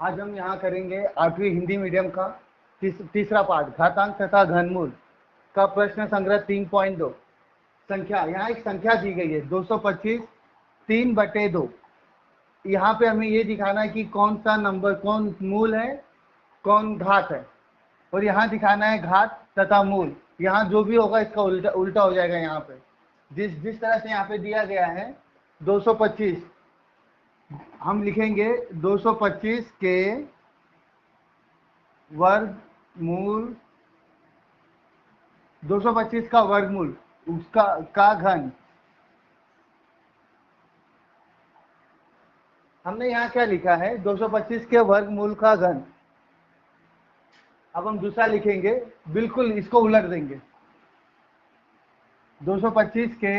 आज हम यहाँ करेंगे 8वीं हिंदी मीडियम का तीसरा पाठ घातांक तथा घनमूल का प्रश्न संग्रह 3.2। संख्या, यहाँ एक संख्या दी गई है 225 3/2। यहाँ पे हमें ये दिखाना है कि कौन सा नंबर, कौन मूल है कौन घात है, और यहाँ दिखाना है घात तथा मूल। यहाँ जो भी होगा इसका उल्टा उल्टा हो जाएगा। यहाँ पे जिस तरह से यहाँ पे दिया गया है 225, हम लिखेंगे 225 के वर्गमूल, 225 का वर्गमूल उसका का घन। हमने यहाँ क्या लिखा है 225 के वर्गमूल का घन। अब हम दूसरा लिखेंगे, बिल्कुल इसको उलट देंगे। 225 के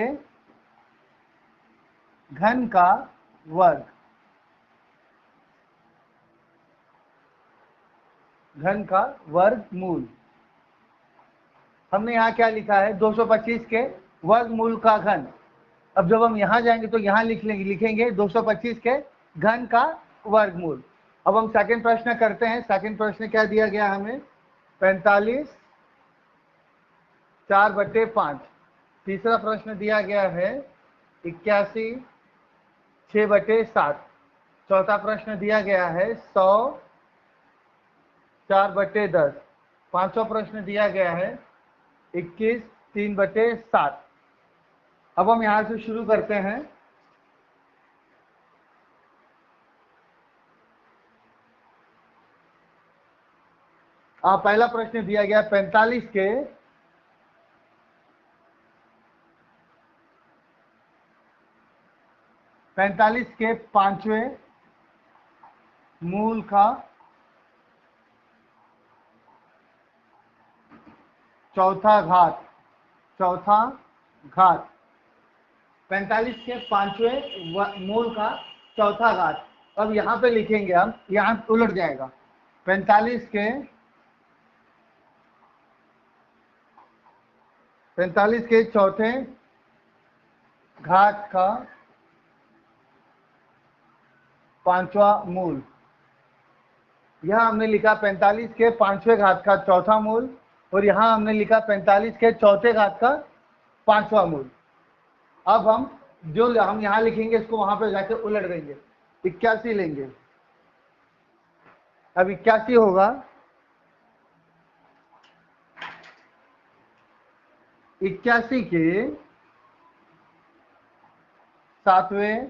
घन का वर्ग, घन का वर्गमूल। हमने यहाँ क्या लिखा है 225 के वर्गमूल का घन। अब जब हम यहाँ जाएंगे तो यहाँ लिखेंगे 225 के घन का वर्गमूल। अब हम सेकंड प्रश्न करते हैं। सेकंड प्रश्न क्या दिया गया हमें 45 4/5। तीसरा प्रश्न दिया गया है 81 6/7। चौथा प्रश्न दिया गया है 100 4/10। पांचवा प्रश्न दिया गया है 21 3/7। अब हम यहां से शुरू करते हैं। पहला प्रश्न दिया गया 45 के पांचवें मूल का चौथा घात। 45 के पांचवें मूल का चौथा घात। अब यहाँ पे लिखेंगे हम, यहाँ उलट जाएगा। 45 के चौथे घात का पांचवा मूल। यहाँ हमने लिखा 45 के पांचवें घात का चौथा मूल, और यहाँ हमने लिखा 45 के चौथे घात का पांचवा मूल। अब हम यहाँ लिखेंगे इसको वहां पे जाके उलट देंगे। 81 लेंगे। अब 81 होगा 81 के सातवें,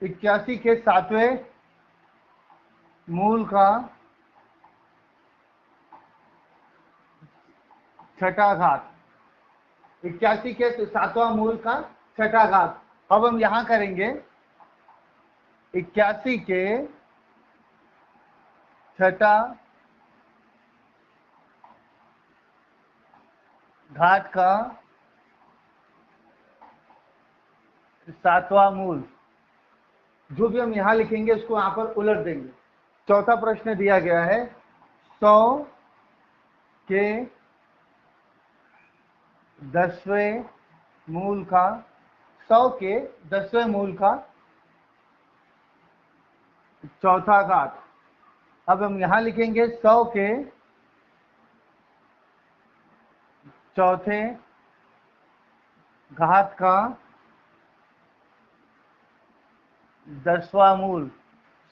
81 के सातवें मूल का छठा घात। 81 के सातवां मूल का छठा घात। अब हम यहां करेंगे 81 के छठा घात का सातवां मूल। जो भी हम यहां लिखेंगे उसको यहां पर उलट देंगे। चौथा प्रश्न दिया गया है 100 के 10वें मूल का, 100 के 10वें मूल का चौथा घात। अब हम यहां लिखेंगे 100 के चौथे घात का 10वां मूल।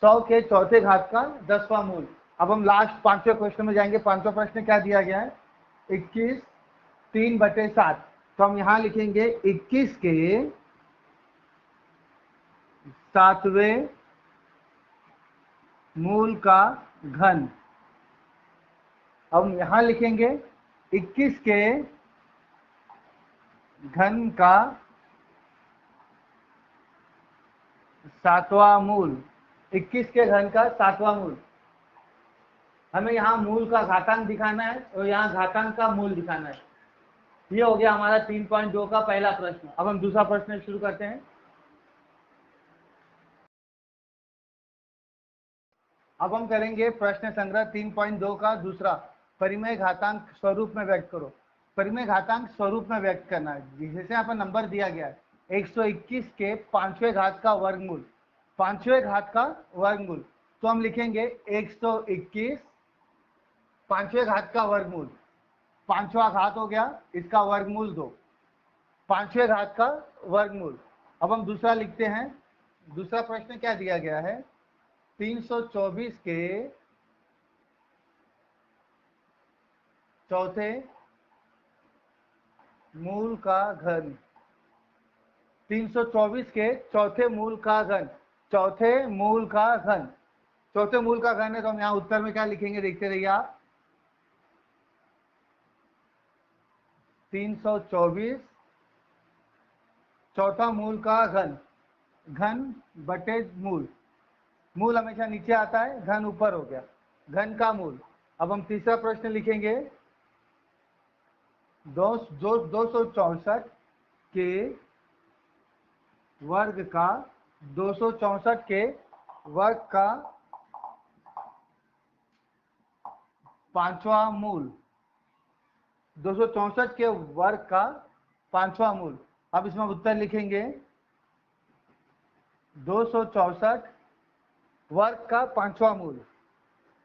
100 के चौथे घात का 10वां मूल। अब हम लास्ट पांचवें प्रश्न में जाएंगे। पांचवा प्रश्न क्या दिया गया है 21 3/7। तो हम यहां लिखेंगे 21 के सातवें मूल का घन। अब हम यहां लिखेंगे 21 के घन का सातवां मूल। 21 के घन का सातवां मूल। हमें यहाँ मूल का घातांक दिखाना है और यहाँ घातांक का मूल दिखाना है। ये हो गया हमारा 3.2 का पहला प्रश्न। अब हम दूसरा प्रश्न शुरू करते हैं। अब हम करेंगे प्रश्न संग्रह 3.2 का दूसरा, परिमेय घातांक स्वरूप में व्यक्त करो। परिमेय घातांक स्वरूप में व्यक्त करना है। जैसे यहाँ पर नंबर दिया गया है 121 के पांचवें घात का वर्गमूल। पांचवें घात का वर्गमूल, तो हम लिखेंगे 121 पांचवें घात का वर्गमूल, पांचवा घात हो गया, इसका वर्गमूल 2, पांचवें घात का वर्गमूल। अब हम दूसरा लिखते हैं। दूसरा प्रश्न क्या दिया गया है, 324 के चौथे मूल का घन, 324 के चौथे मूल का घन, चौथे मूल का घन, चौथे मूल का घन है, तो हम यहां उत्तर में क्या लिखेंगे, देखते रहिए आप। 324 चौथा मूल का घन, घन बटे मूल, मूल हमेशा नीचे आता है, घन ऊपर हो गया, घन का मूल। अब हम तीसरा प्रश्न लिखेंगे, 264 के वर्ग का, 264 के वर्ग का पांचवा मूल, 264 के वर्ग का पांचवा मूल। अब इसमें उत्तर लिखेंगे, 264 वर्ग का पांचवा मूल,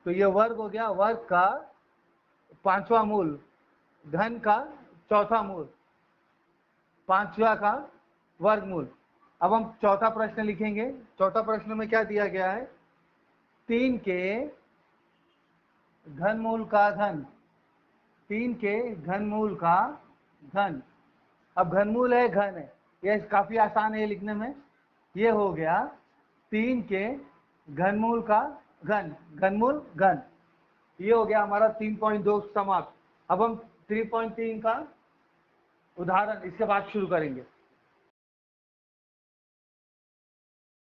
तो ये वर्ग हो गया, वर्ग का पांचवा मूल, घन का चौथा मूल, पांचवा का वर्गमूल। अब हम चौथा प्रश्न लिखेंगे। चौथा प्रश्न में क्या दिया गया है, 3 के घनमूल का घन, 3 के घनमूल का घन। अब घनमूल है, घन है, ये काफी आसान है लिखने में। ये हो गया 3 के घनमूल का घन, घनमूल घन। ये हो गया हमारा 3.2 समाप्त। अब हम 3.3 का उदाहरण इसके बाद शुरू करेंगे।